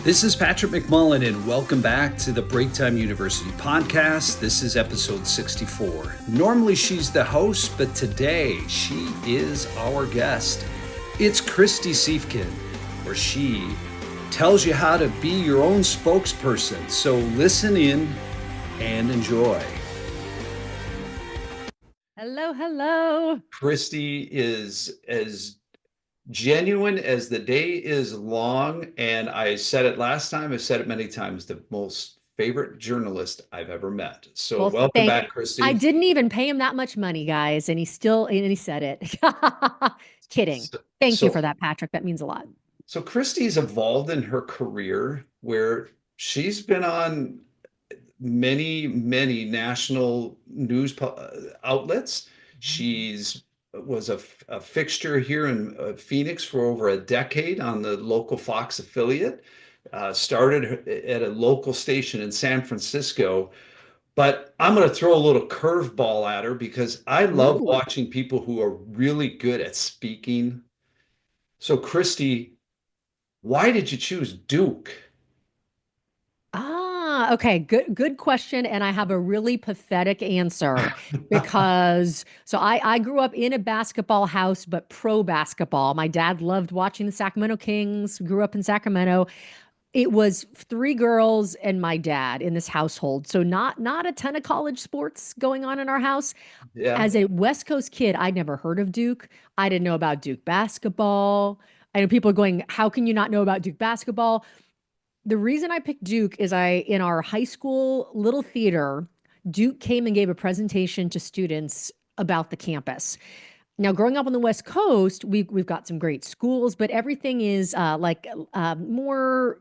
This is Patrick McMullen, and welcome back to the Breaktime University podcast. This is episode 64. Normally she's the host, but today she is our guest. It's Christy Siefkin, where she tells you how to be your own spokesperson. So listen in and enjoy. Hello. Christy is as genuine as the day is long, and I said it last time, I've said it many times, the most favorite journalist I've ever met. So Well, welcome back, Christy. I didn't even pay him that much money, guys, and he said it. Kidding. Thank you for that, Patrick. That means a lot. So Christy's evolved in her career where she's been on many national news outlets. She's was a fixture here in Phoenix for over a decade on the local Fox affiliate. Started at a local station in San Francisco. But I'm going to throw a little curveball at her because I love watching people who are really good at speaking. So, Christy, why did you choose Duke? Okay. Good question. And I have a really pathetic answer because I grew up in a basketball house, but pro basketball. My dad loved watching the Sacramento Kings, grew up in Sacramento. It was three girls and my dad in this household. So not a ton of college sports going on in our house. Yeah. As a West Coast kid, I'd never heard of Duke. I didn't know about Duke basketball. I know people are going, how can you not know about Duke basketball? The reason I picked Duke is in our high school little theater, Duke came and gave a presentation to students about the campus. Now, growing up on the West Coast, we've got some great schools, but everything is more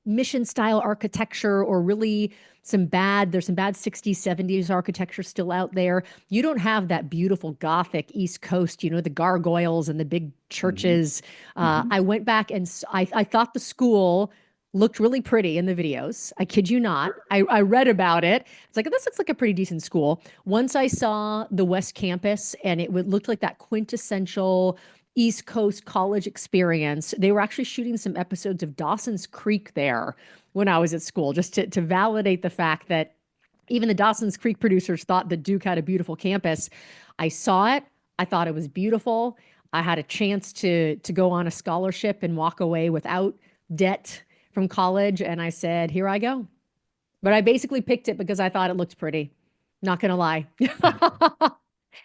mission style architecture, or really there's some bad 60s, 70s architecture still out there. You don't have that beautiful Gothic East Coast, the gargoyles and the big churches. I went back and I thought the school looked really pretty in the videos. I kid you not. I read about it. It's like, this looks like a pretty decent school. Once I saw the West Campus and it looked like that quintessential East Coast college experience. They were actually shooting some episodes of Dawson's Creek there when I was at school, just to validate the fact that even the Dawson's Creek producers thought that Duke had a beautiful campus. I saw it. I thought it was beautiful. I had a chance to go on a scholarship and walk away without debt from college, and I said, here I go. But I basically picked it because I thought it looked pretty. Not gonna lie.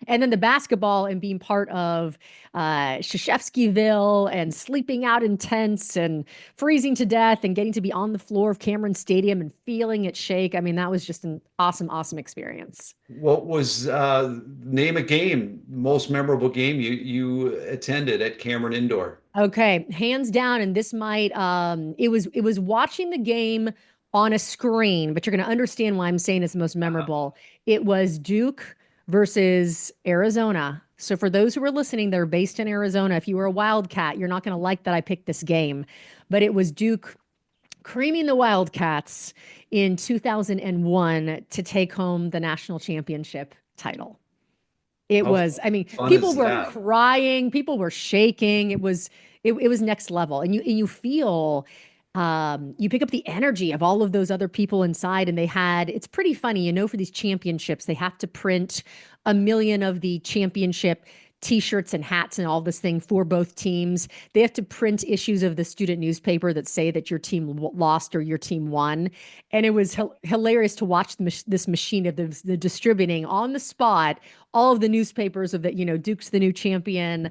And then the basketball and being part of Krzyzewskiville and sleeping out in tents and freezing to death and getting to be on the floor of Cameron Stadium and feeling it shake. I mean, that was just an awesome experience. What was name a game, most memorable game you attended at Cameron Indoor? Okay, hands down, and this might it was watching the game on a screen, but you're going to understand why I'm saying it's the most memorable. It was Duke versus Arizona. So for those who are listening, they're based in Arizona. If you were a Wildcat, you're not going to like that I picked this game, but it was Duke creaming the Wildcats in 2001 to take home the national championship title. It was, I mean, people were crying, people were shaking. It was next level. And you feel, you pick up the energy of all of those other people inside, and it's pretty funny, for these championships, they have to print 1 million of the championship T-shirts and hats and all this thing for both teams. They have to print issues of the student newspaper that say that your team lost or your team won. And it was hilarious to watch this machine of the distributing on the spot, all of the newspapers of that, Duke's the new champion,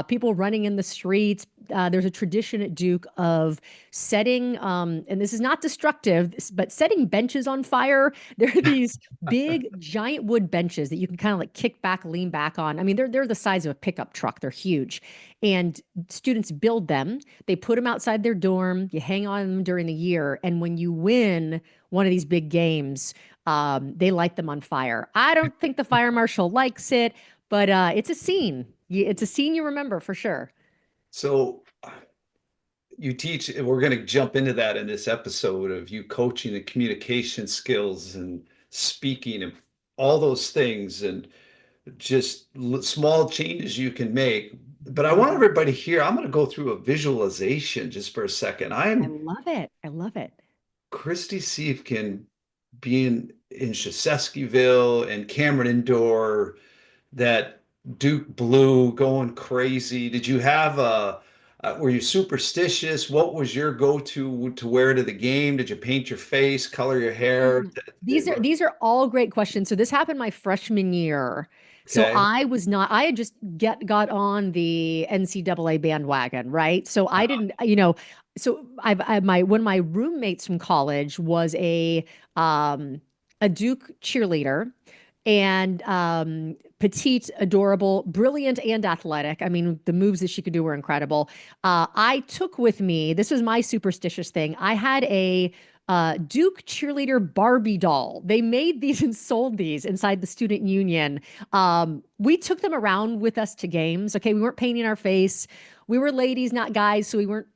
people running in the streets. There's a tradition at Duke of setting, and this is not destructive, but setting benches on fire. There are these big, giant wood benches that you can kind of like kick back, lean back on. I mean, they're the size of a pickup truck. They're huge. And students build them. They put them outside their dorm. You hang on them during the year. And when you win one of these big games, they light them on fire. I don't think the fire marshal likes it, but it's a scene. It's a scene you remember for sure. So you teach, we're going to jump into that in this episode of you coaching and communication skills and speaking and all those things, and just small changes you can make. but I want everybody here. I'm going to go through a visualization just for a second. I I am love it. I love it. Christy Siefkin being in Sheseskiville and Cameron Indoor, that Duke Blue going crazy. Did you have were you superstitious? What was your go-to to wear to the game? Did you paint your face, color your hair? These are all great questions. So this happened my freshman year. So Okay. I was not, I had just got on the NCAA bandwagon, right? So I didn't, so one of my roommates from college was a Duke cheerleader and petite, adorable, brilliant, and athletic. I mean, the moves that she could do were incredible. I took with me, this was my superstitious thing. I had a Duke cheerleader Barbie doll. They made these and sold these inside the student union. We took them around with us to games. Okay, we weren't painting our face. We were ladies, not guys, so we weren't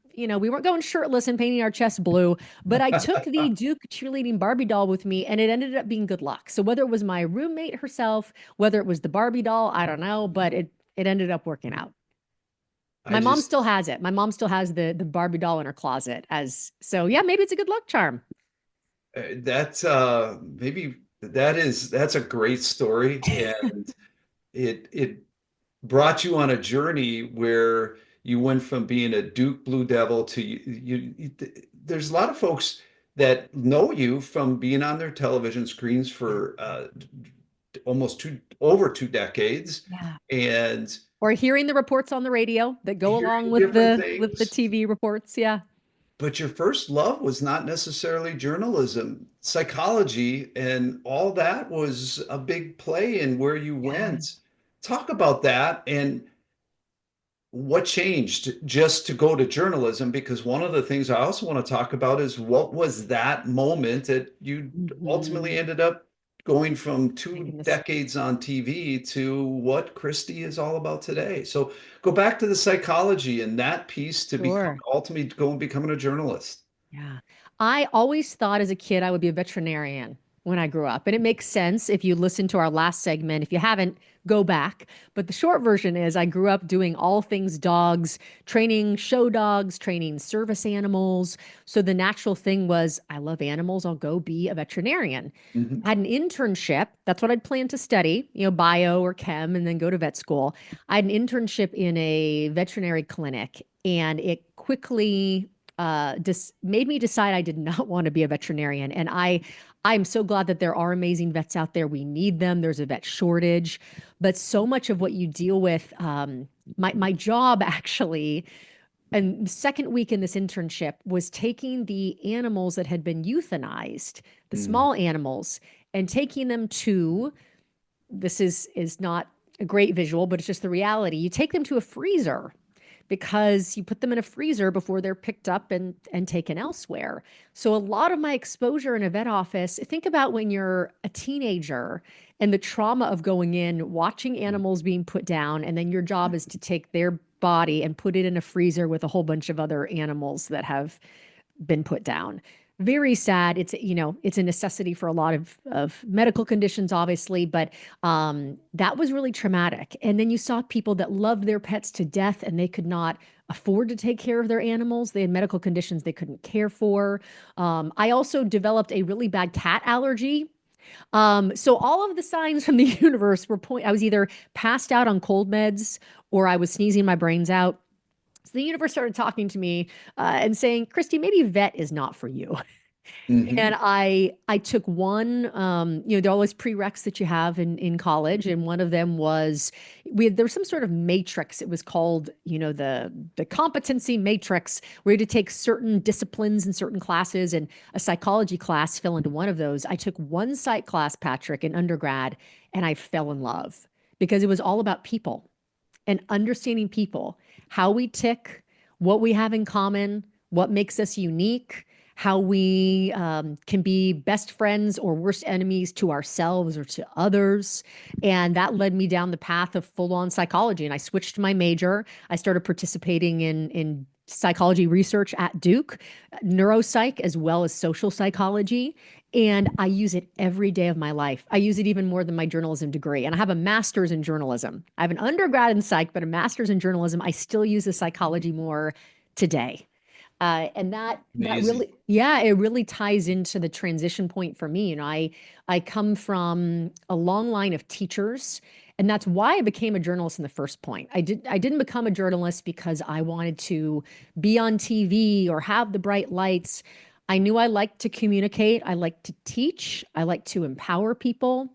going shirtless and painting our chest blue. But I took the Duke cheerleading Barbie doll with me, and it ended up being good luck. So whether it was my roommate herself, whether it was the Barbie doll, I don't know, but it ended up working out. I My mom just still has it. My mom still has the Barbie doll in her closet as so yeah, maybe it's a good luck charm. that's maybe that's a great story, and it brought you on a journey where you went from being a Duke Blue Devil to there's a lot of folks that know you from being on their television screens for almost over 2 decades, Yeah. and Or hearing the reports on the radio that go along hearing with different the things. TV reports. Yeah. But your first love was not necessarily journalism, psychology, and all that was a big play in where you Yeah. went. Talk about that and what changed just to go to journalism? Because one of the things I also want to talk about is what was that moment that you ultimately Mhm. ended up going from My two goodness. decades on TV to what Christie is all about today. So go back to the psychology and that piece to become Sure. ultimately go and becoming a journalist. Yeah. I always thought as a kid I would be a veterinarian when I grew up. And it makes sense if you listen to our last segment. If you haven't, go back. But the short version is I grew up doing all things dogs, training show dogs, training service animals. So the natural thing was I love animals. I'll go be a veterinarian. Mhm. I had an internship. That's what I'd planned to study, bio or chem, and then go to vet school. I had an internship in a veterinary clinic, and it quickly made me decide I did not want to be a veterinarian. And I'm so glad that there are amazing vets out there. We need them. There's a vet shortage, but so much of what you deal with, my job actually, and the second week in this internship was taking the animals that had been euthanized, the Mm. small animals, and taking them to, this is not a great visual, but it's just the reality. You take them to a freezer because you put them in a freezer before they're picked up and taken elsewhere. So a lot of my exposure in a vet office, think about when you're a teenager and the trauma of going in, watching animals being put down, and then your job is to take their body and put it in a freezer with a whole bunch of other animals that have been put down. Very sad. It's a necessity for a lot of medical conditions, obviously, but that was really traumatic. And then you saw people that loved their pets to death and they could not afford to take care of their animals. They had medical conditions they couldn't care for. I also developed a really bad cat allergy. So all of the signs from the universe were I was either passed out on cold meds or I was sneezing my brains out. So the universe started talking to me and saying, Christy, maybe vet is not for you. Mhm. And I took one, there are always prereqs that you have in college, and one of them was there was some sort of matrix. It was called, the competency matrix, where you had to take certain disciplines and certain classes, and a psychology class fell into one of those. I took one psych class, Patrick, in undergrad, and I fell in love because it was all about people and understanding people, how we tick, what we have in common, what makes us unique, how we can be best friends or worst enemies to ourselves or to others. And that led me down the path of full on psychology. And I switched my major. I started participating in psychology research at Duke, neuropsych as well as social psychology. And I use it every day of my life. I use it even more than my journalism degree. And I have a master's in journalism. I have an undergrad in psych, but a master's in journalism. I still use the psychology more today. And that Amazing. really, yeah, it really ties into the transition point for me. I come from a long line of teachers, and that's why I became a journalist in the first point. I didn't become a journalist because I wanted to be on TV or have the bright lights. I knew I liked to communicate, I liked to teach, I liked to empower people.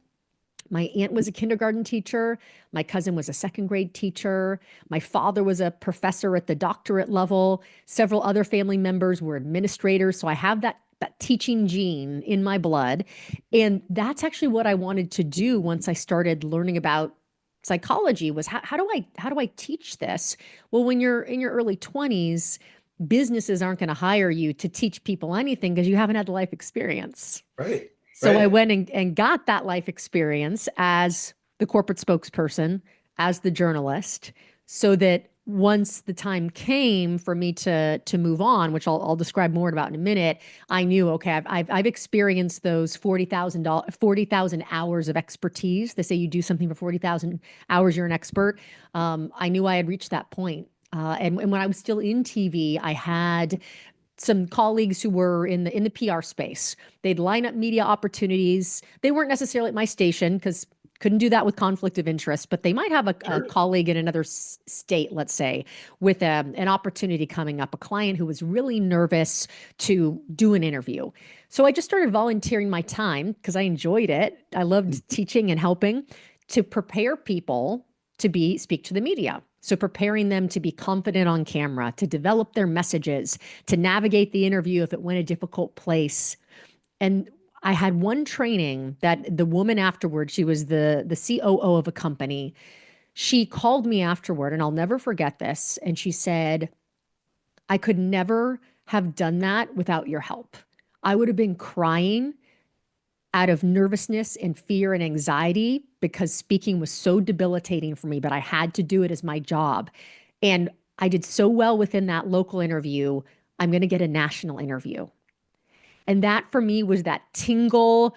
My aunt was a kindergarten teacher. My cousin was a second grade teacher. My father was a professor at the doctorate level. Several other family members were administrators. So I have that teaching gene in my blood. And that's actually what I wanted to do once I started learning about psychology was how do I teach this? Well, when you're in your early 20s, businesses aren't going to hire you to teach people anything because you haven't had the life experience. Right. So I Right. went and got that life experience as the corporate spokesperson, as the journalist, so that once the time came for me to move on, which I'll describe more about in a minute, I knew, okay, I've experienced those $40,000, 40,000 hours of expertise. They say you do something for 40,000 hours, you're an expert. I knew I had reached that point. And when I was still in TV, I had some colleagues who were in the PR space. They'd line up media opportunities. They weren't necessarily at my station because couldn't do that with conflict of interest, but they might have a Sure. colleague in another state, let's say, with an opportunity coming up, a client who was really nervous to do an interview. So I just started volunteering my time because I enjoyed it. I loved teaching and helping to prepare people to speak to the media. So preparing them to be confident on camera, to develop their messages, to navigate the interview if it went a difficult place. And I had one training that the woman afterward, she was the COO of a company. She called me afterward, and I'll never forget this. And she said, I could never have done that without your help. I would have been crying out of nervousness and fear and anxiety because speaking was so debilitating for me, but I had to do it as my job. And I did so well within that local interview. I'm going to get a national interview. And that for me was that tingle,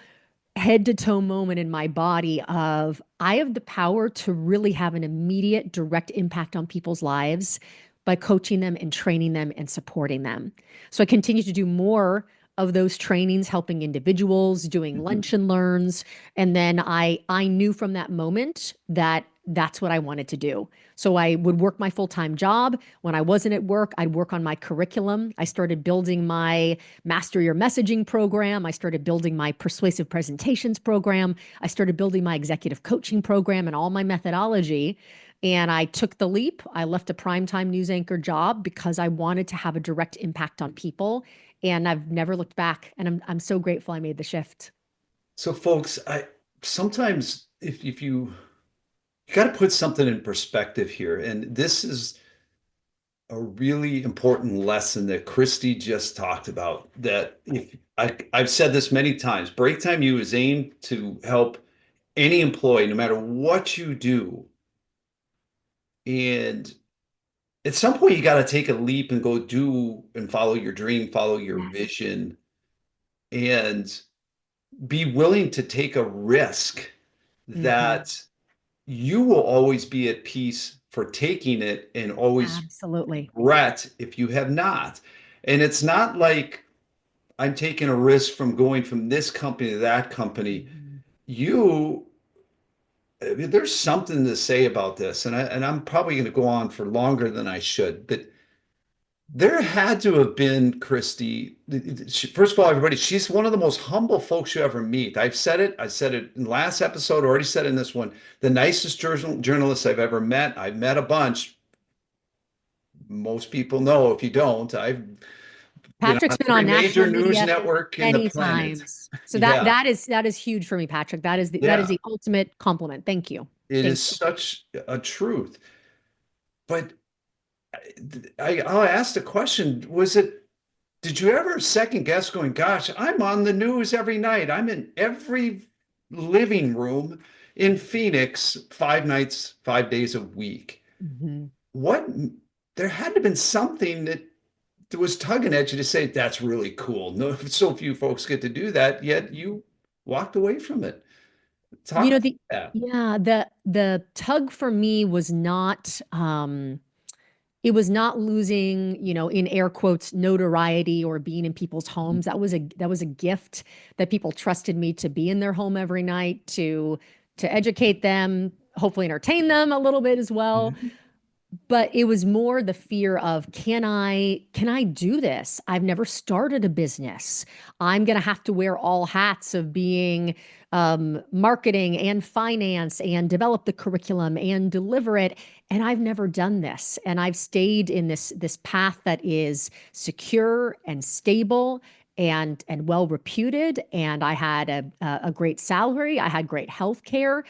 head to toe moment in my body of I have the power to really have an immediate, direct impact on people's lives by coaching them and training them and supporting them. So I continue to do more of those trainings, helping individuals, doing Mhm. lunch and learns. And then I knew from that moment that that's what I wanted to do. So I would work my full-time job. When I wasn't at work, I'd work on my curriculum. I started building my Master Your Messaging program. I started building my Persuasive Presentations program. I started building my executive coaching program and all my methodology. And I took the leap. I left a primetime news anchor job because I wanted to have a direct impact on people. And I've never looked back. And I'm so grateful I made the shift. So, folks, I sometimes if you got to put something in perspective here, and this is a really important lesson that Christy just talked about. That if I've said this many times, Break Time U is aimed to help any employee, no matter what you do. And at some point, you got to take a leap and go do and follow your dream, follow your Yes. vision, and be willing to take a risk Hmm. that you will always be at peace for taking it and always Absolutely. regret if you have not. And it's not like I'm taking a risk from going from this company to that company. Mhm. You, I mean, there's something to say about this, and I'm probably going to go on for longer than I should, but there had to have been Christy. First of all, everybody, she's one of the most humble folks you ever meet. I've said it. I said it in the last episode, already said it in this one. The nicest journalist I've ever met. I've met a bunch. Most people know. If you don't, I've been Patrick's on been on every major national news media network in the many planet. times. So that Yeah, that is huge for me, Patrick. That is yeah. the ultimate compliment. Thank you. It Thank is you. such a truth. But I'll ask the question: Was it? Did you ever second guess going, gosh, I'm on the news every night. I'm in every living room in Phoenix 5 nights, 5 days a week. Mhm. What there had to have been something that was tugging at you to say, that's really cool. No, so few folks get to do that, yet you walked away from it. You Talk know, about the that. yeah, the tug for me was not it was not losing, in air quotes, notoriety or being in people's homes. That was a gift that people trusted me to be in their home every night to educate them, hopefully entertain them a little bit as well. Mhm. But it was more the fear of, can I do this? I've never started a business. I'm going to have to wear all hats of being marketing and finance and develop the curriculum and deliver it. And I've never done this. And I've stayed in this path that is secure and stable and well reputed. And I had a great salary. I had great health care.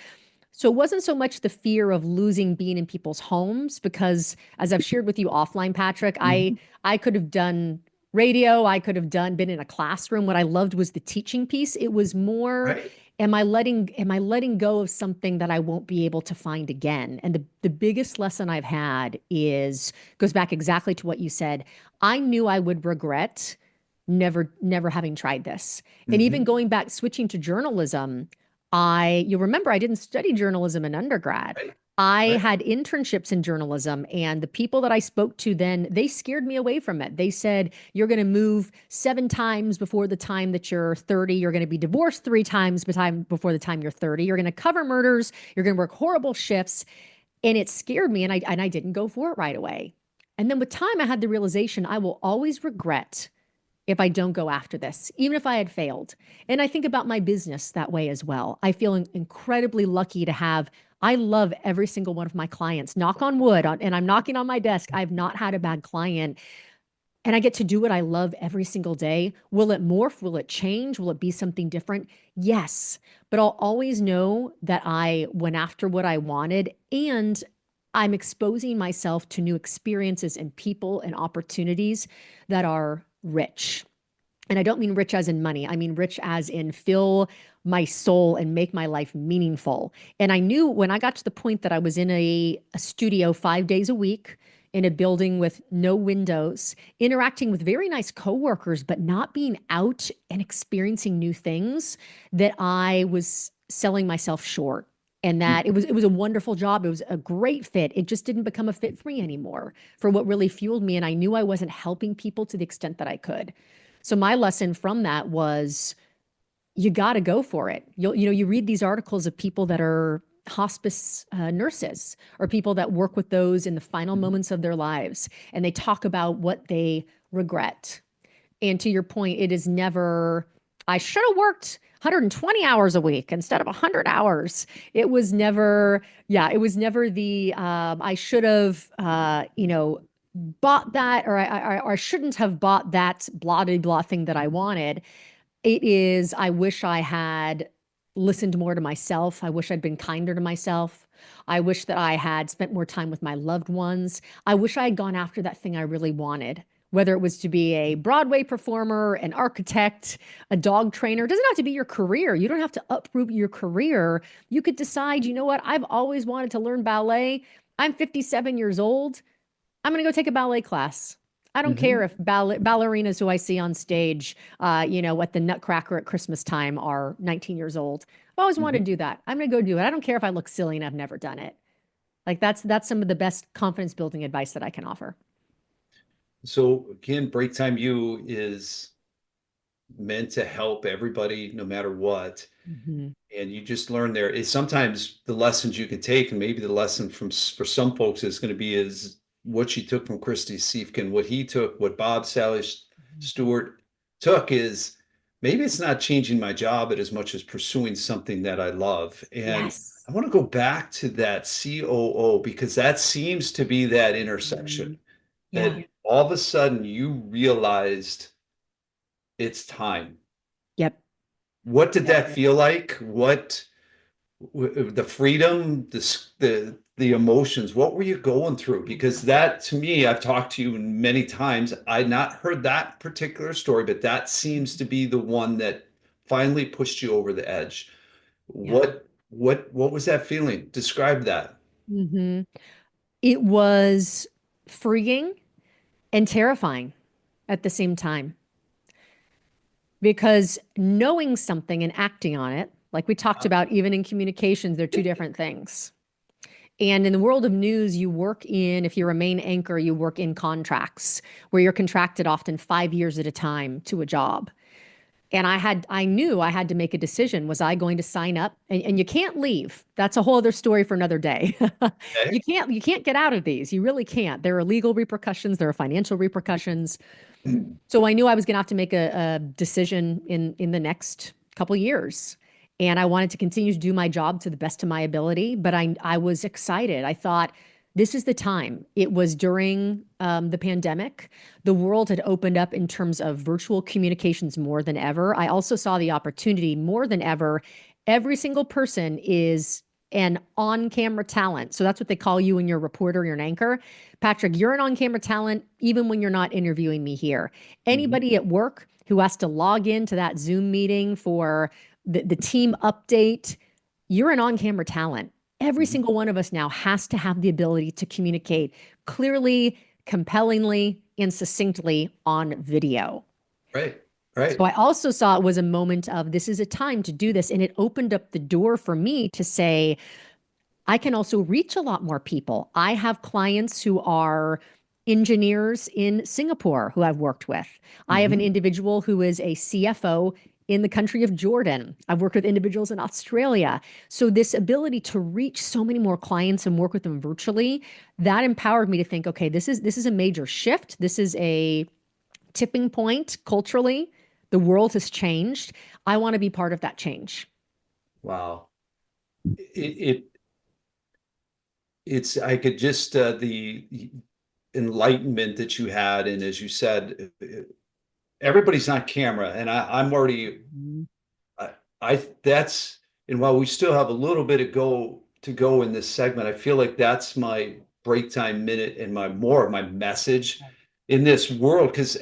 So it wasn't so much the fear of losing being in people's homes, because as I've shared with you offline, Patrick, I Mhm. I could have done radio, I could have been in a classroom. What I loved was the teaching piece. It was more, Right. am I letting go of something that I won't be able to find again? And the biggest lesson I've had is goes back exactly to what you said. I knew I would regret never having tried this. And even Mhm. going back, switching to journalism, you'll remember I didn't study journalism in undergrad. Right. I Right. had internships in journalism, and the people that I spoke to then, they scared me away from it. They said, you're going to move 7 times before the time that you're 30. You're going to be divorced 3 times before the time you're 30. You're going to cover murders. You're going to work horrible shifts. And it scared me, and I didn't go for it right away. And then with time, I had the realization I will always regret if I don't go after this, even if I had failed. And I think about my business that way as well. I feel incredibly lucky to have, I love every single one of my clients, knock on wood, and I'm knocking on my desk. I've not had a bad client. And I get to do what I love every single day. Will it morph? Will it change? Will it be something different? Yes. But I'll always know that I went after what I wanted, and I'm exposing myself to new experiences and people and opportunities that are rich. And I don't mean rich as in money. I mean rich as in fill my soul and make my life meaningful. And I knew when I got to the point that I was in a studio 5 days a week in a building with no windows, interacting with very nice coworkers, but not being out and experiencing new things, that I was selling myself short. And that it was a wonderful job. It was a great fit. It just didn't become a fit for me anymore for what really fueled me. And I knew I wasn't helping people to the extent that I could. So my lesson from that was, you got to go for it. You read these articles of people that are hospice nurses, or people that work with those in the final Mhm. moments of their lives, and they talk about what they regret. And to your point, it is never, I should have worked 120 hours a week instead of 100 hours. It was never, yeah, it was never the, I should have, bought that, or I shouldn't have bought that blah, blah, blah thing that I wanted. It is, I wish I had listened more to myself. I wish I'd been kinder to myself. I wish that I had spent more time with my loved ones. I wish I had gone after that thing I really wanted, whether it was to be a Broadway performer, an architect, a dog trainer. It doesn't have to be your career. You don't have to uproot your career. You could decide, you know what? I've always wanted to learn ballet. I'm 57 years old. I'm going to go take a ballet class. I don't care Mhm. if ballerinas who I see on stage, at the Nutcracker at Christmas time are 19 years old. I've always wanted to Mhm. do that. I'm going to go do it. I don't care if I look silly and I've never done it. Like that's some of the best confidence building advice that I can offer. So again, Break Time U is meant to help everybody no matter what. Mhm. And you just learn there is sometimes the lessons you can take, and maybe the lesson for some folks is going to be is what she took from Christy Siefkin, what he took, what Bob Sally Stewart took is maybe it's not changing my job as much as pursuing something that I love. And Yes. I want to go back to that COO because that seems to be that Mhm. intersection Yeah. that all of a sudden you realized it's time. Yep. What did Yep. that feel like? What the freedom, the emotions, what were you going through? Because that to me, I've talked to you many times. I'd not heard that particular story, but that seems to be the one that finally pushed you over the edge. Yeah. What was that feeling? Describe that. hmm It was freeing and terrifying at the same time. Because knowing something and acting on it, like we talked about, even in communications, they're two different things. And in the world of news, you work in, if you're a main anchor, you work in contracts where you're contracted often 5 years at a time to a job. And I knew I had to make a decision. Was I going to sign up? And you can't leave. That's a whole other story for another day. Okay. You can't get out of these. You really can't. There are legal repercussions, there are financial repercussions. So I knew I was going to have to make a decision in the next couple years. And I wanted to continue to do my job to the best of my ability, but I was excited. I thought, this is the time. It was during the pandemic. The world had opened up in terms of virtual communications more than ever. I also saw the opportunity more than ever. Every single person is an on-camera talent. So that's what they call you when you're a reporter, you're an anchor. Patrick, you're an on-camera talent even when you're not interviewing me here. Anybody at work who has to log into that Zoom meeting for the team update, you're an on-camera talent. Every single one of us now has to have the ability to communicate clearly, compellingly, and succinctly on video. Right. So Right. I also saw it was a moment of, this is a time to do this. And it opened up the door for me to say, I can also reach a lot more people. I have clients who are engineers in Singapore who I've worked with. I have an individual who is a CFO in the country of Jordan. I've worked with individuals in Australia. So this ability to reach so many more clients and work with them virtually, that empowered me to think, okay, this is a major shift. This is a tipping point culturally. The world has changed. I want to be part of that change. Wow. It it's I could just the enlightenment that you had, and as you said, everybody's on camera, and I'm already Mhm. I that's and while we still have a little bit to go in this segment, I feel like that's my break time minute and my more of my message in this world because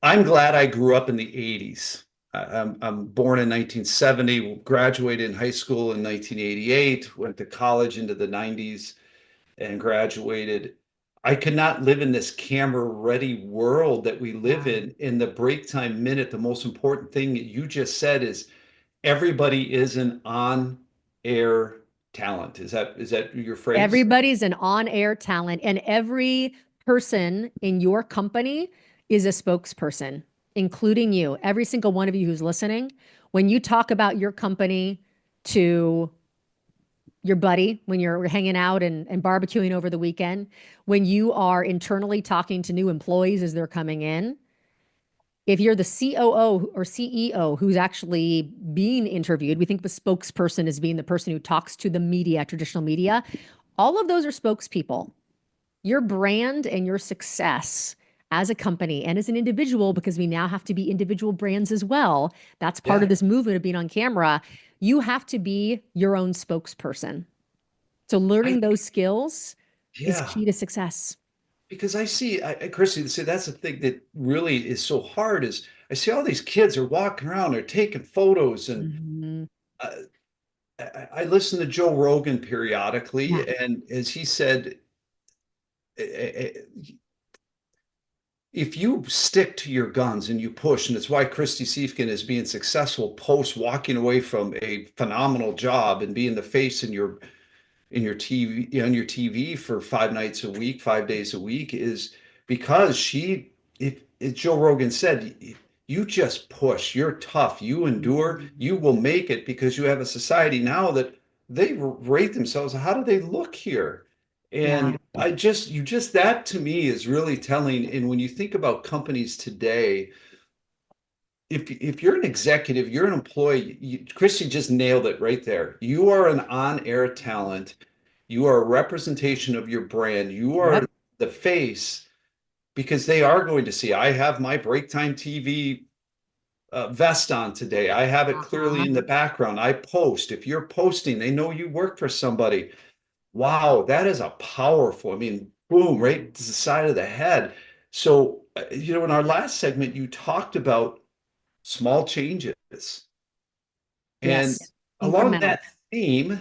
I'm glad I grew up in the 80s. I'm born in 1970, graduated in high school in 1988, went to college into the 90s and graduated. I could not live in this camera ready world that we live Yeah. in the break time minute. The most important thing that you just said is everybody is an on air talent. Is that your phrase? Everybody's an on-air talent, and every person in your company is a spokesperson, including you. Every single one of you who's listening, when you talk about your company to your buddy, when you're hanging out and barbecuing over the weekend, when you are internally talking to new employees as they're coming in, if you're the COO or CEO who's actually being interviewed, we think of a spokesperson as being the person who talks to the media, traditional media. All of those are spokespeople. Your brand and your success as a company and as an individual, because we now have to be individual brands as well. That's part Yeah, of this movement of being on camera. You have to be your own spokesperson. So I learning those skills is yeah. key to success. Because Christy, see, that's the thing that really is so hard is I see all these kids are walking around, they're taking photos, and Mhm. uh, I listen to Joe Rogan Yeah. periodically, and as he said, eh, eh, if you stick to your guns and you push, and it's why Christy Siefkin is being successful post walking away from a phenomenal job and being the face in your TV on your TV for 5 nights a week, 5 days a week, is because if Joe Rogan said, you just push, you're tough, you endure, Mhm. you will make it because you have a society now that they rate themselves. How do they look here? Yeah. And you just, that to me is really telling. And when you think about companies today, if you're an executive, you're an employee, Christy just nailed it right there. You are an on-air talent. You are a representation of your brand. You are Yep. the face because they are going to see. I have my break time TV vest on today. I have it clearly Uh-huh. in the background. I post. If you're posting, they know you work for somebody. Wow, that is a powerful, I mean, boom, right to the side of the head. So, in our last segment, you talked about small changes. And Yes. along Incremental. that theme,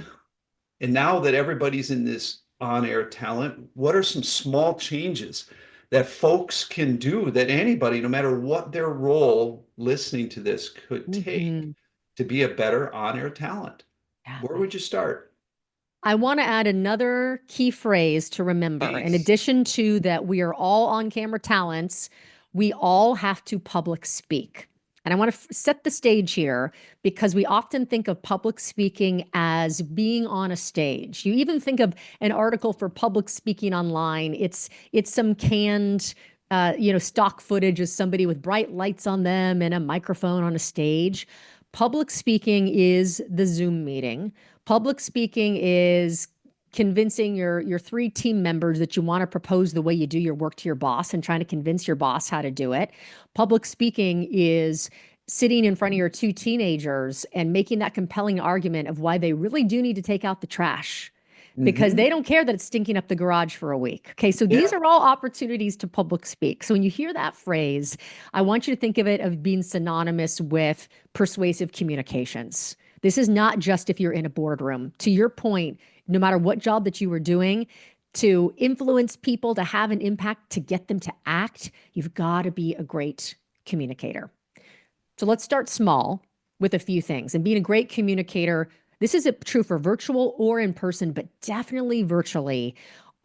and now that everybody's in this on-air talent, what are some small changes that folks can do that anybody, no matter what their role listening to this, could take Mhm. to be a better on-air talent? Yeah. Where would you start? I want to add another key phrase to remember. In Please. addition to that, we are all on camera talents, we all have to public speak. And I want to set the stage here because we often think of public speaking as being on a stage. You even think of an article for public speaking online. It's some canned stock footage of somebody with bright lights on them and a microphone on a stage. Public speaking is the Zoom meeting. Public speaking is convincing your three team members that you want to propose the way you do your work to your boss and trying to convince your boss how to do it. Public speaking is sitting in front of your two teenagers and making that compelling argument of why they really do need to take out the trash because Hmm. they don't care that it's stinking up the garage for a week. Okay, so these Yeah. are all opportunities to public speak. So when you hear that phrase, I want you to think of it of being synonymous with persuasive communications. This is not just if you're in a boardroom. To your point, no matter what job that you were doing, to influence people, to have an impact, to get them to act, you've got to be a great communicator. So let's start small with a few things. And being a great communicator, this is true for virtual or in person, but definitely virtually.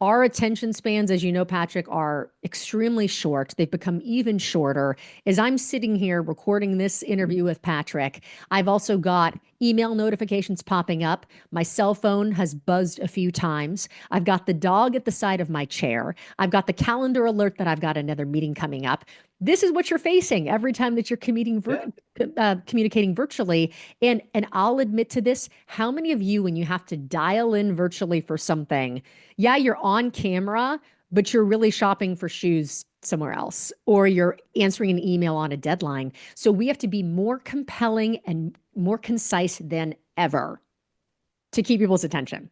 Our attention spans, as you know, Patrick, are extremely short. They've become even shorter. As I'm sitting here recording this interview with Patrick, I've also got email notifications popping up. My cell phone has buzzed a few times. I've got the dog at the side of my chair. I've got the calendar alert that I've got another meeting coming up. This is what you're facing every time that you're Yeah. communicating virtually. And I'll admit to this, how many of you, when you have to dial in virtually for something, yeah, you're on camera, but you're really shopping for shoes somewhere else, or you're answering an email on a deadline. So we have to be more compelling and more concise than ever to keep people's attention.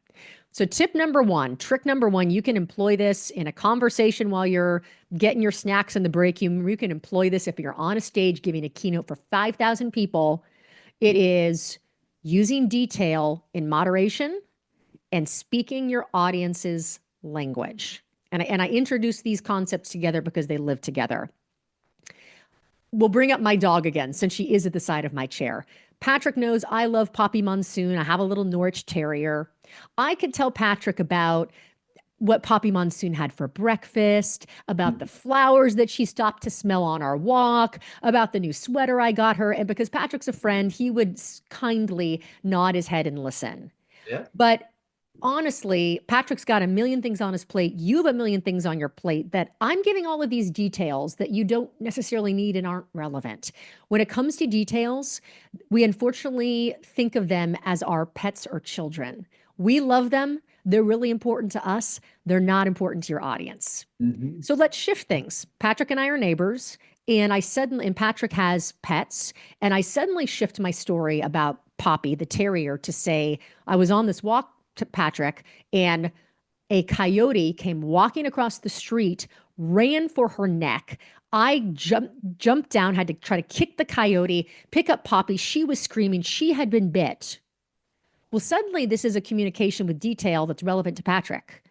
So tip number one, trick number one, you can employ this in a conversation while you're getting your snacks in the break. You can employ this if you're on a stage giving a keynote for 5,000 people. It is using detail in moderation and speaking your audience's language. And I introduce these concepts together because they live together. We'll bring up my dog again since she is at the side of my chair. Patrick knows I love Poppy Monsoon. I have a little Norwich Terrier. I could tell Patrick about what Poppy Monsoon had for breakfast, about the flowers that she stopped to smell on our walk, about the new sweater I got her. And because Patrick's a friend, he would kindly nod his head and listen. Yeah. But honestly, Patrick's got a million things on his plate. You have a million things on your plate that I'm giving all of these details that you don't necessarily need and aren't relevant. When it comes to details, we unfortunately think of them as our pets or children. We love them. They're really important to us. They're not important to your audience. Hmm. So let's shift things. Patrick and I are neighbors, and Patrick has pets, and I suddenly shift my story about Poppy, the terrier, to say, I was on this walk to Patrick, and a coyote came walking across the street, ran for her neck. I jumped down, had to try to kick the coyote, pick up Poppy. She was screaming. She had been bit. Well, suddenly this is a communication with detail that's relevant to Patrick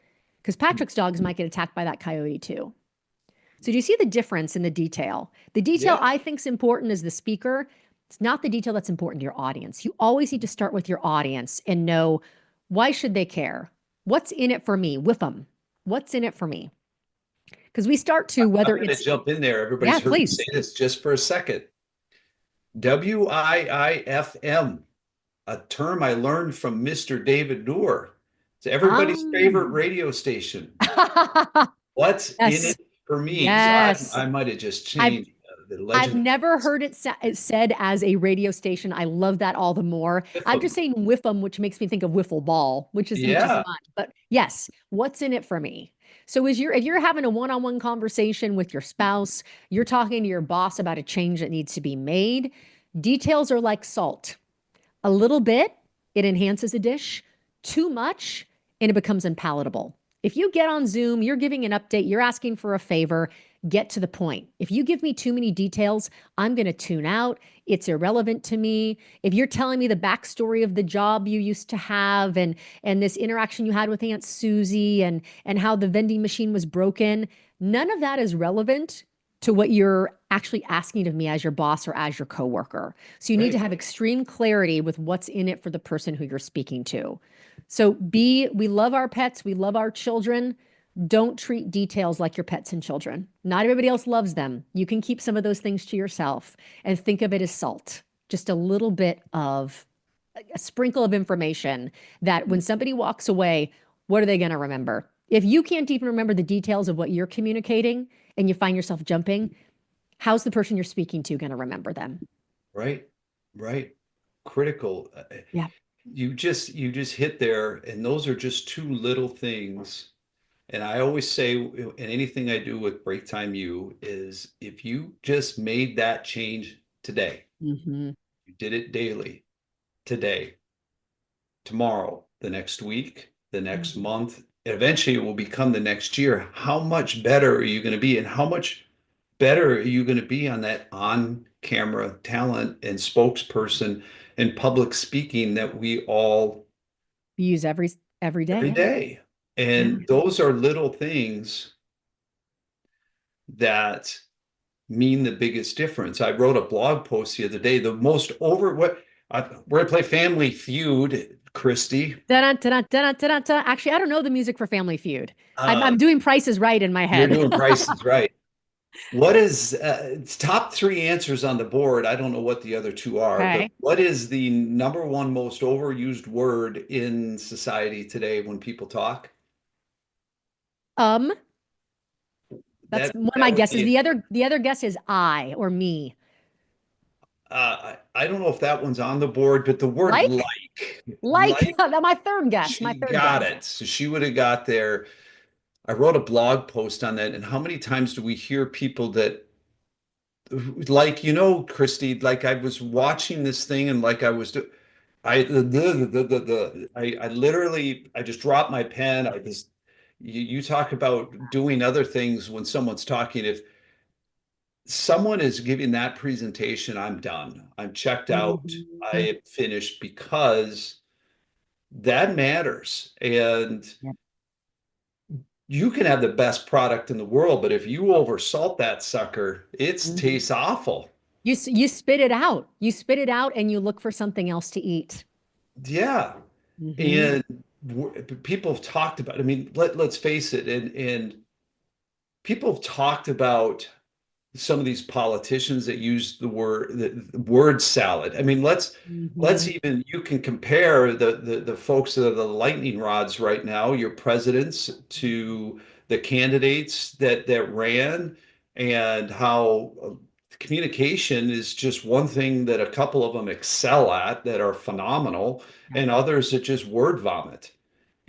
because Patrick's dogs might get attacked by that coyote too. So do you see the difference in the detail? The detail Yeah. I think is important as the speaker. It's not the detail that's important to your audience. You always need to start with your audience and know, why should they care? What's in it for me? With them. What's in it for me? Because we start to, I'm whether going to it's, jump in there. yeah, Everybody's heard me say please. this just for a second. WIIFM, a term I learned from Mr. David Noor. It's everybody's favorite Um, radio station. What's in yes, it for me? So yes. I might have just I've changed the I've legend. never heard it said as a radio station. I love that all the more. I'm just saying whiffum, which makes me think of wiffle ball, which is Yeah. fun. But yes, what's in it for me? So if you're having a one-on-one conversation with your spouse, you're talking to your boss about a change that needs to be made, details are like salt. A little bit, it enhances a dish. Too much, and it becomes unpalatable. If you get on Zoom, you're giving an update, you're asking for a favor, get to the point. If you give me too many details, I'm going to tune out. It's irrelevant to me. If you're telling me the backstory of the job you used to have and this interaction you had with Aunt Susie and how the vending machine was broken, none of that is relevant to what you're actually asking of me as your boss or as your coworker. So you need to Right. have extreme clarity with what's in it for the person who you're speaking to. So we love our pets, we love our children. Don't treat details like your pets and children. Not everybody else loves them. You can keep some of those things to yourself and think of it as salt, just a little bit of a sprinkle of information that when somebody walks away, what are they going to remember? If you can't even remember the details of what you're communicating and you find yourself jumping, how's the person you're speaking to going to remember them? Right. Right. Critical. Yeah. You just hit there, and those are just two little things. And I always say in anything I do with Break Time U is if you just made that change today, Mm-hmm. you did it daily, today, tomorrow, the next week, the next month, eventually it will become the next year. How much better are you going to be? And how much better are you going to be on that on camera talent and spokesperson and public speaking that we all You use every every day. day? Yeah. And those are little things that mean the biggest difference. I wrote a blog post the other day. The most over what we're gonna play Family Feud, Christy. Da-da, da-da, da-da, da-da, da. Actually, I don't know the music for Family Feud. I'm Um, doing Prices Right in my you're head. doing prices right. What is it's top three answers on the board? I don't know what the other two are, but Okay. what is the number one most overused word in society today when people talk? Um, that's That one of that my would guesses. be The other guess is I or me. I don't know if that one's on the board, but the word Like, like my third guess. My she third got guess. it. So she would have got there. I wrote a blog post on that. And how many times do we hear people that, like, Christy, like I was watching this thing and like I was, I literally, I just dropped my pen. You talk about doing other things when someone's talking. If someone is giving that presentation, I'm done. I'm checked out. I Mhm. am finished because that matters. And Yep. you can have the best product in the world, but if you oversalt that sucker, it Mhm. tastes awful. You spit it out. You spit it out and you look for something else to eat. Yeah. Hmm. And people have talked about, I mean, let's face it, and people have talked about some of these politicians that use the word salad. I mean, let's Hmm. even you can compare the folks that are the lightning rods right now, your presidents, to the candidates that ran, and how communication is just one thing that a couple of them excel at that are phenomenal, and others that just word vomit.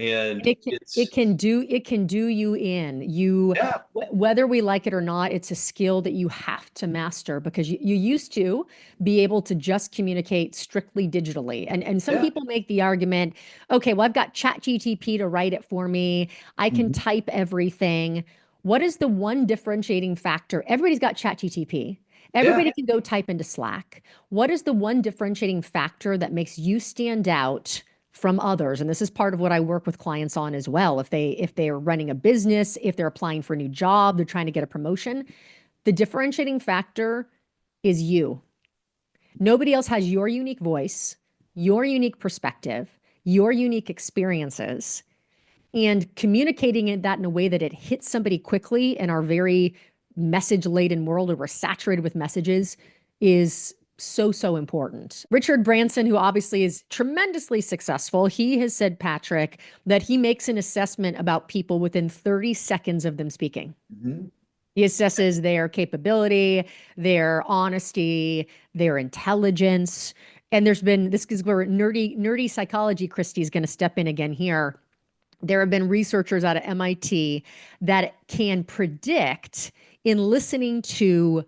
And It can it it's can do it can do you in. yeah, Whether we like it or not, it's a skill that you have to master because you used to be able to just communicate strictly digitally. And some yeah. people make the argument, okay, well, I've got ChatGTP to write it for me. I can Mhm. type everything. What is the one differentiating factor? Everybody's got ChatGTP. Yeah. Everybody can go type into Slack. What is the one differentiating factor that makes you stand out from others? And this is part of what I work with clients on as well. If they are running a business, if they're applying for a new job, they're trying to get a promotion, the differentiating factor is you. Nobody else has your unique voice, your unique perspective, your unique experiences, and communicating that in a way that it hits somebody quickly in our very message laden world where we're saturated with messages is so important. Richard Branson, who obviously is tremendously successful, he has said, Patrick, that he makes an assessment about people within 30 seconds of them speaking. Mhm. He assesses their capability, their honesty, their intelligence. And this is where nerdy psychology Christy is going to step in again here. There have been researchers out of MIT that can predict in listening to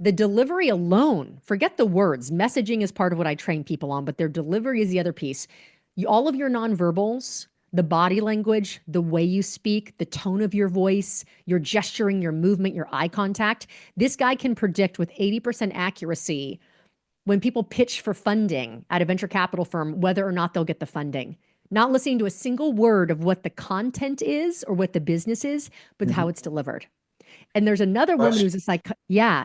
the delivery alone. Forget the words. Messaging is part of what I train people on, but their delivery is the other piece. All of your nonverbals the body language, the way you speak, the tone of your voice, your gesturing, your movement, your eye contact. This guy can predict with 80% accuracy when people pitch for funding at a venture capital firm whether or not they'll get the funding. Not listening to a single word of what the content is or what the business is, but how Mhm. it's delivered. And there's another woman who's a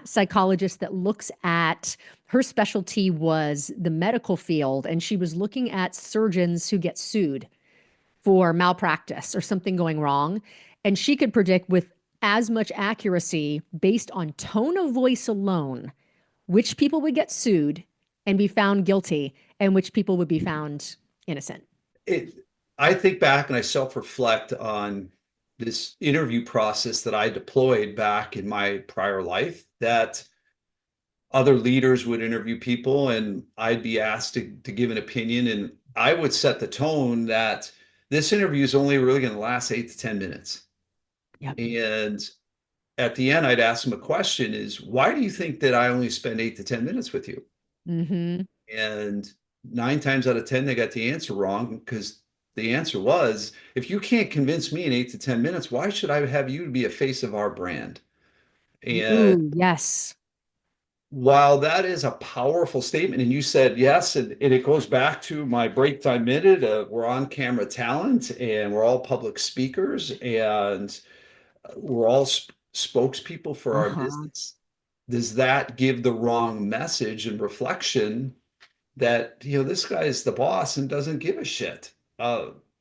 psychologist that looks at, her specialty was the medical field, and she was looking at surgeons who get sued for malpractice or something going wrong. And she could predict with as much accuracy based on tone of voice alone which people would get sued and be found guilty and which people would be found innocent. it, I think back and I self-reflect on this interview process that I deployed back in my prior life, that other leaders would interview people and I'd be asked to give an opinion. And I would set the tone that this interview is only really going to last 8 to 10 minutes. Yep. And at the end, I'd ask them a question is, why do you think that I only spend 8 to 10 minutes with you? Mm-hmm. And 9 times out of 10, they got the answer wrong, because the answer was, if you can't convince me in 8 to 10 minutes, why should I have you be a face of our brand? And Ooh, yes. while that is a powerful statement, and you said yes, and it goes back to my break time minute, we're on camera talent and we're all public speakers and we're all spokespeople for our Uh-huh. business. Does that give the wrong message and reflection that, this guy is the boss and doesn't give a shit?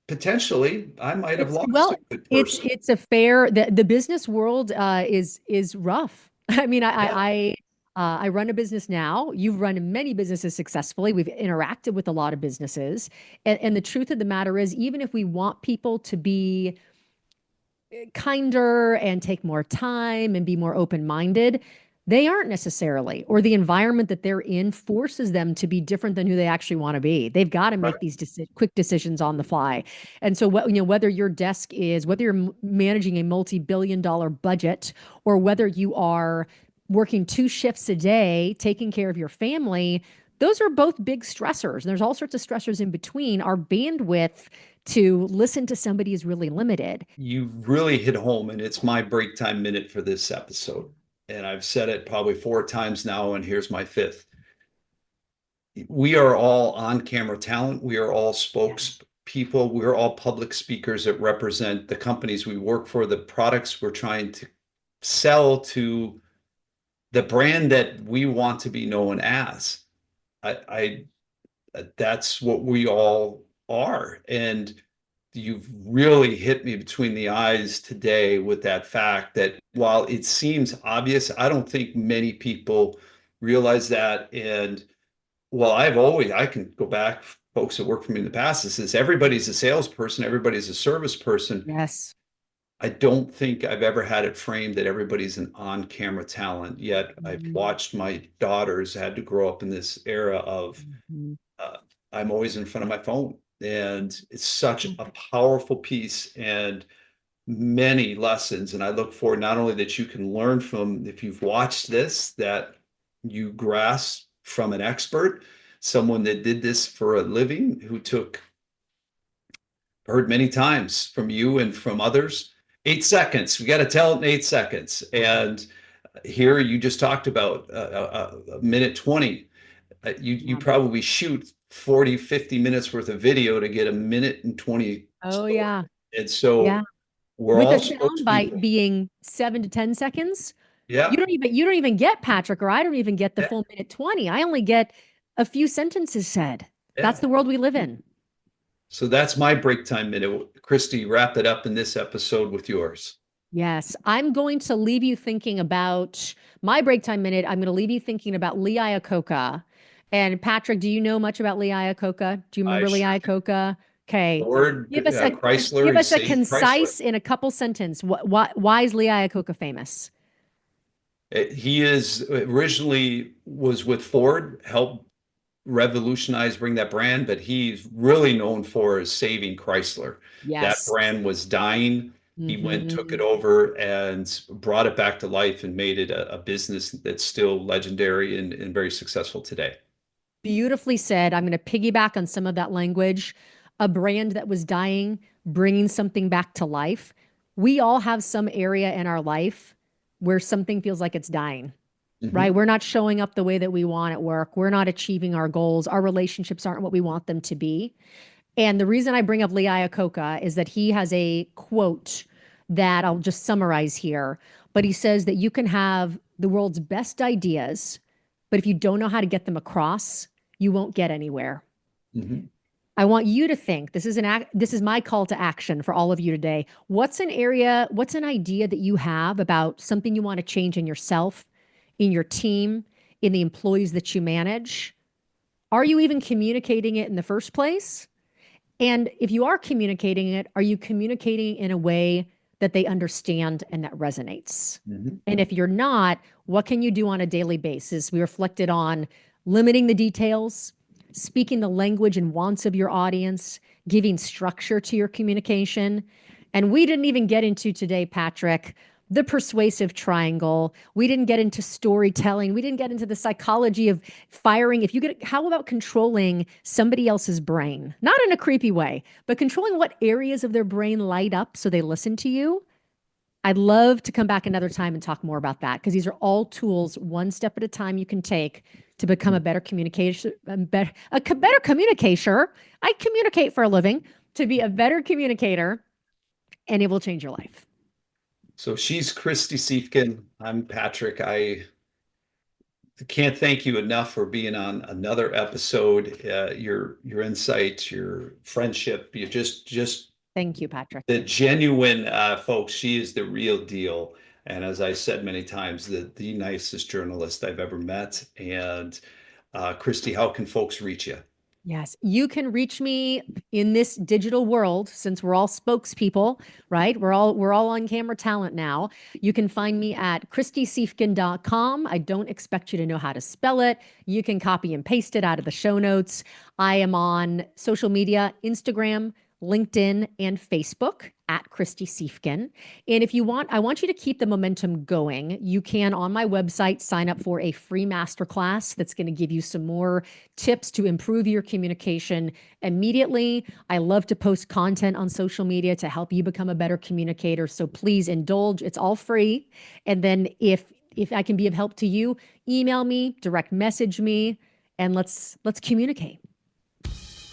Potentially, I might have It's lost well, a good it's person. it's a fair the business world is rough. I mean, Yeah. I run a business now. You've run many businesses successfully. We've interacted with a lot of businesses, and the truth of the matter is, even if we want people to be kinder and take more time and be more open-minded, they aren't necessarily, or the environment that they're in forces them to be different than who they actually want to be. They've got to Right. make these quick decisions on the fly. And so whether your desk is, whether you're managing a multi-billion-dollar budget, or whether you are working 2 shifts a day, taking care of your family, those are both big stressors. And there's all sorts of stressors in between. Our bandwidth to listen to somebody is really limited. You really hit home, and it's my break time minute for this episode. And I've said it probably 4 times now, and here's my fifth. We are all on camera talent. We are all Yeah. spokespeople. We're all public speakers that represent the companies we work for, the products we're trying to sell to, the brand that we want to be known as. That's what we all are. And you've really hit me between the eyes today with that fact that while it seems obvious, I don't think many people realize that. And well, I can go back, folks that worked for me in the past, this is everybody's a salesperson, everybody's a service person. Yes. I don't think I've ever had it framed that everybody's an on-camera talent. Yet I've Mhm. watched my daughters had to grow up in this era of Mhm. uh, I'm always in front of my phone. And it's such a powerful piece and many lessons. And I look forward not only that you can learn from, if you've watched this, that you grasp from an expert, someone that did this for a living, who took, heard many times from you and from others. 8 seconds. We got to tell it in 8 seconds. And here you just talked about a minute 20. You Yeah. probably shoot 40, 50 minutes worth of video to get a minute and 20 Oh, story. yeah. And so Yeah. we're With a all soundbite spokespeople. being 7 to 10 seconds, Yeah. you don't even get Patrick, or I don't even get the Yeah. full minute 20. I only get a few sentences said. That's Yeah. the world we live in. So that's my break time minute. Christy, wrap it up in this episode with yours. Yes, I'm going to leave you thinking about my break time minute. I'm going to leave you thinking about Lee Iacocca. And Patrick, do you know much about Lee Iacocca? Do you I remember Lee sure do. Iacocca? Okay. Ford, Chrysler, Give he us a saved Chrysler. concise in a couple sentence. Why is Lee Iacocca famous? He is originally was with Ford, helped revolutionize, bring that brand, but he's really known for saving Chrysler. That Yes. brand was dying. He went, took it Hmm. over and brought it back to life and made it a business that's still legendary and very successful today. Beautifully said. I'm going to piggyback on some of that language. A brand that was dying bringing something back to life. We all have some area in our life where something feels like it's dying, right? We're not showing up the way that we want at work. We're not achieving our goals. Our relationships aren't what we want them to be. And the reason I bring up Lee Iacocca is that he has a quote that I'll just summarize here. But he says that you can have the world's best ideas, but if you don't know how to get them across, you won't get anywhere. I want you to think, this is my call to action for all of you today. What's an idea that you have about something you want to change in yourself, in your team, in the employees that you manage? Are you even communicating it in the first place? And if you are communicating it, are you communicating in a way that they understand and that resonates? And if you're not, what can you do on a daily basis? We reflected on limiting the details, speaking the language and wants of your audience, giving structure to your communication. And we didn't even get into today, Patrick, the persuasive triangle. We didn't get into storytelling. We didn't get into the psychology of firing. How about controlling somebody else's brain? Not in a creepy way, but controlling what areas of their brain light up so they listen to you. I'd love to come back another time and talk more about that, because these are all tools, one step at a time, you can take to become a better communication, a better communicator. I communicate for a living, to be a better communicator, and it will change your life. So she's Christy Siefken. I'm Patrick. I can't thank you enough for being on another episode. Your insights, your friendship, you just Thank you, Patrick. the genuine folks. She is the real deal. And as I said many times, the nicest journalist I've ever met. And Christy, how can folks reach you? Yes, you can reach me in this digital world, since we're all spokespeople, right? We're all on camera talent now. You can find me at ChristySiefken.com. I don't expect you to know how to spell it. You can copy and paste it out of the show notes. I am on social media, Instagram, LinkedIn, and Facebook at Christy Siefken. And if you want, I want you to keep the momentum going. You can, on my website, sign up for a free masterclass that's going to give you some more tips to improve your communication immediately. I love to post content on social media to help you become a better communicator. So please indulge. It's all free. And then if I can be of help to you, email me, direct message me, and let's communicate.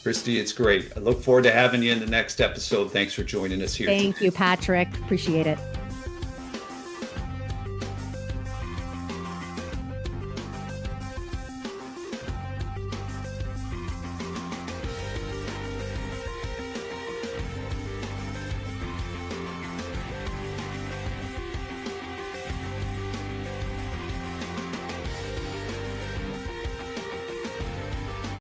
Christy, it's great. I look forward to having you in the next episode. Thanks for joining us here. Thank you, Patrick. Appreciate it.